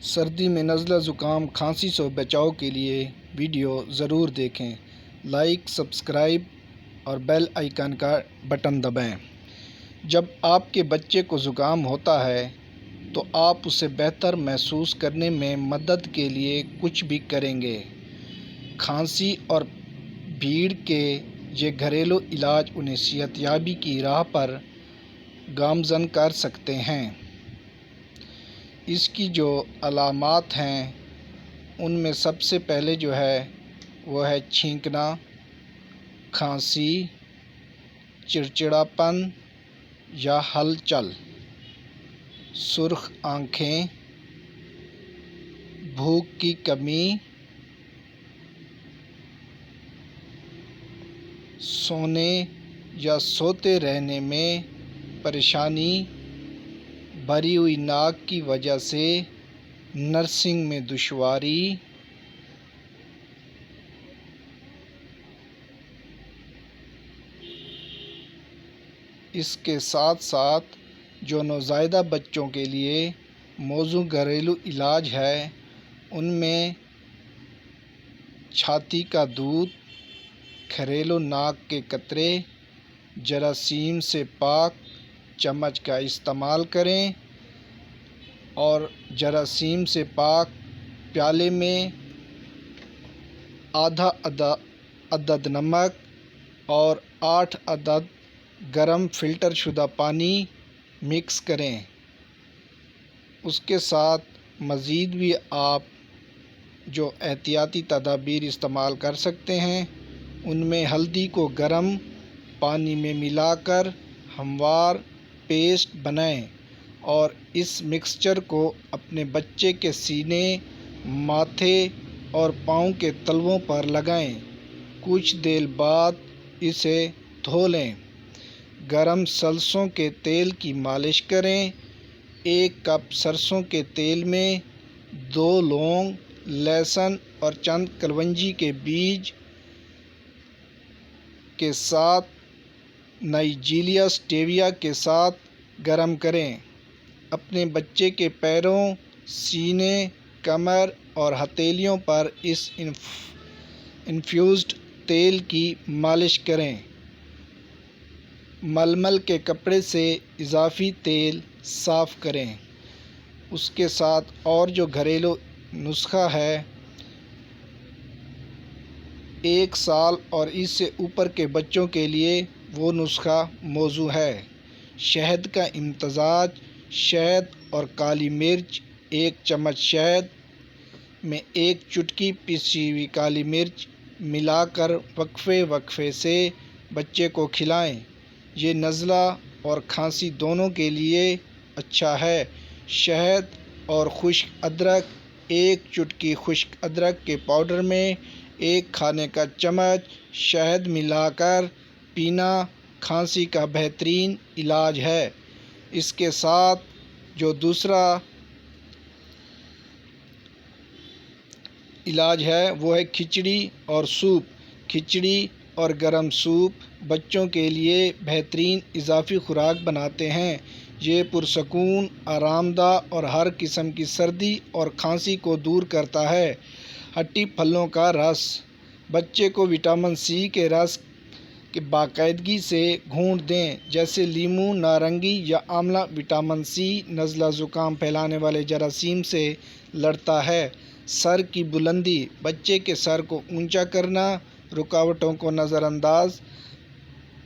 سردی میں نزلہ زکام کھانسی سے بچاؤ کے لیے ویڈیو ضرور دیکھیں۔ لائک، سبسکرائب اور بیل آئیکن کا بٹن دبائیں۔ جب آپ کے بچے کو زکام ہوتا ہے تو آپ اسے بہتر محسوس کرنے میں مدد کے لیے کچھ بھی کریں گے۔ کھانسی اور بھیڑ کے یہ گھریلو علاج انہیں صحت یابی کی راہ پر گامزن کر سکتے ہیں۔ اس کی جو علامات ہیں ان میں سب سے پہلے وہ ہے چھینکنا، کھانسی، چڑچڑاپن یا ہلچل، سرخ آنکھیں، بھوک کی کمی، سونے یا سوتے رہنے میں پریشانی، بھری ہوئی ناک کی وجہ سے نرسنگ میں دشواری، اس کے ساتھ ساتھ جو نوزائیدہ بچوں کے لیے موزوں گھریلو علاج ہے ان میں چھاتی کا دودھ، گھریلو ناک کے قطرے، جراثیم سے پاک چمچ کا استعمال کریں اور جراثیم سے پاک پیالے میں آدھا عدد نمک اور 8 عدد گرم فلٹر شدہ پانی مکس کریں۔ اس کے ساتھ مزید بھی آپ جو احتیاطی تدابیر استعمال کر سکتے ہیں ان میں ہلدی کو گرم پانی میں ملا کر ہموار پیسٹ بنائیں اور اس مکسچر کو اپنے بچے کے سینے، ماتھے اور پاؤں کے تلووں پر لگائیں۔ کچھ دیر بعد اسے دھو لیں۔ گرم سرسوں کے تیل کی مالش کریں۔ 1 کپ سرسوں کے تیل میں 2 لونگ، لہسن اور چند کلونجی کے بیج کے ساتھ نائجیریا سٹیویا کے ساتھ گرم کریں۔ اپنے بچے کے پیروں، سینے، کمر اور ہتھیلیوں پر اس انفیوزڈ تیل کی مالش کریں۔ ململ کے کپڑے سے اضافی تیل صاف کریں۔ اس کے ساتھ اور جو گھریلو نسخہ ہے 1 سال اور اس سے اوپر کے بچوں کے لیے وہ نسخہ موزوں ہے۔ شہد کا امتزاج، شہد اور کالی مرچ، 1 چمچ شہد میں 1 چٹکی پیسی ہوئی کالی مرچ ملا کر وقفے سے بچے کو کھلائیں۔ یہ نزلہ اور کھانسی دونوں کے لیے اچھا ہے۔ شہد اور خشک ادرک، 1 چٹکی خشک ادرک کے پاؤڈر میں 1 کھانے کا چمچ شہد ملا کر پینا کھانسی کا بہترین علاج ہے۔ اس کے ساتھ جو دوسرا علاج ہے وہ ہے کھچڑی اور سوپ۔ کھچڑی اور گرم سوپ بچوں کے لیے بہترین اضافی خوراک بناتے ہیں۔ یہ پرسکون، آرام دہ اور ہر قسم کی سردی اور کھانسی کو دور کرتا ہے۔ ھٹی پھلوں کا رس، بچے کو وٹامن سی کے رس کے باقاعدگی سے گھونٹ دیں جیسے لیموں، نارنگی یا آملہ۔ وٹامن سی نزلہ زکام پھیلانے والے جراثیم سے لڑتا ہے۔ سر کی بلندی، بچے کے سر کو اونچا کرنا، رکاوٹوں کو نظر انداز